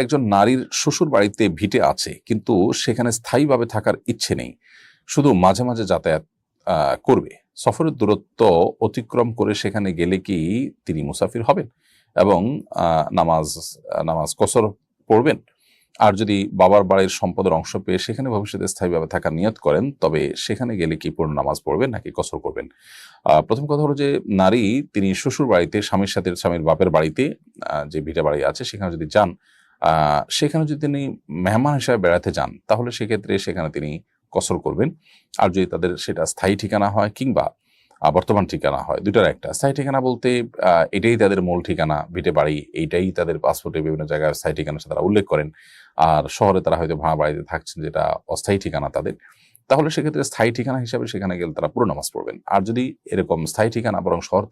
একজন নারীর শ্বশুর বাড়িতে ভিটে আছে, কিন্তু সেখানে স্থায়ীভাবে থাকার ইচ্ছে নেই, শুধু মাঝে মাঝে যাতায়াত করবে। সফরের দূরত্ব অতিক্রম করে সেখানে গেলে কি তিনি মুসাফির হবেন এবং নামাজ নামাজ কসর পড়বেন? আর যদি বাবার বাড়ির সম্পদের অংশ পেয়ে সেখানে ভবিষ্যতে স্থায়ীভাবে থাকার নিয়ত করেন, তবে সেখানে গেলে কি পূর্ণ নামাজ পড়বেন নাকি কসর করবেন? প্রথম কথা হলো যে, নারী তিনি শ্বশুর বাড়িতে স্বামীর সাথে, স্বামীর বাপের বাড়িতে যে ভিটে বাড়ি আছে সেখানে যদি যান, সেখানে যদি তিনি মেহমান হিসেবে বেড়াতে যান, তাহলে সেক্ষেত্রে সেখানে তিনি কসর করবেন। আর যদি তাদের সেটা স্থায়ী ঠিকানা হয় কিংবা বর্তমান ঠিকানা হয়, দুটার একটা। স্থায়ী ঠিকানা বলতে এটাই তাদের মূল ঠিকানা, ভিটে বাড়ি, এইটাই তাদের পাসপোর্টে বিভিন্ন জায়গায় স্থায়ী ঠিকানা তারা উল্লেখ করেন। আর শহরে তারা হয়তো ভাড়া বাড়িতে থাকছেন, যেটা অস্থায়ী ঠিকানা তাদের। তাহলে সেক্ষেত্রে স্থায়ী ঠিকানা হিসাবে সেখানে গেলে তারা পুরো নামাজ পড়বেন। আর যদি এরকম স্থায়ী ঠিকানা বরং শহর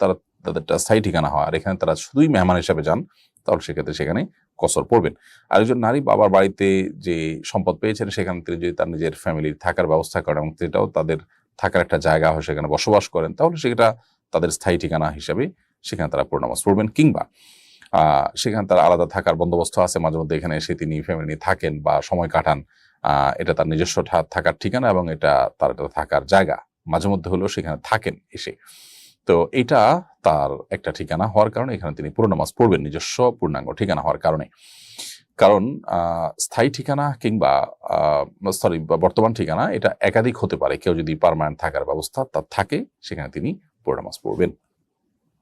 তাদেরটা স্থায়ী ঠিকানা হয়, আর এখানে তারা শুধুই মেহমান হিসাবে যান, তাহলে সেক্ষেত্রে সেখানে কসর পড়বেন। আর একজন নারী বাবার বাড়িতে যে সম্পদ পেয়েছেন, সেখানে তিনি যদি তার নিজের ফ্যামিলির থাকার ব্যবস্থা করেন এবং সেটাও তাদের থাকার একটা জায়গা হয়, সেখানে বসবাস করেন, তাহলে সেটা তাদের স্থায়ী ঠিকানা হিসাবে সেখানে তারা পুরো নামাজ পড়বেন। কিংবা সেখানে তার আলাদা থাকার বন্দোবস্ত আছে, মাঝে মধ্যে এখানে এসে তিনি ফ্যামিলি নিয়ে থাকেন বা সময় কাটান। এটা তার নিজস্ব থাকার ঠিকানা এবং এটা তার একটা থাকার জায়গা, মাঝে মধ্যে হলেও সেখানে থাকেন এসে। তো এটা তার একটা ঠিকানা হওয়ার কারণে এখানে তিনি পুরো নামাজ পড়বেন, নিজস্ব পূর্ণাঙ্গ ঠিকানা হওয়ার কারণে। কারণ স্থায়ী ঠিকানা কিংবা বর্তমান ঠিকানা এটা একাধিক হতে পারে। কেউ যদি পার্মানেন্ট থাকার ব্যবস্থা তার থাকে, সেখানে তিনি পুরো নামাজ পড়বেন।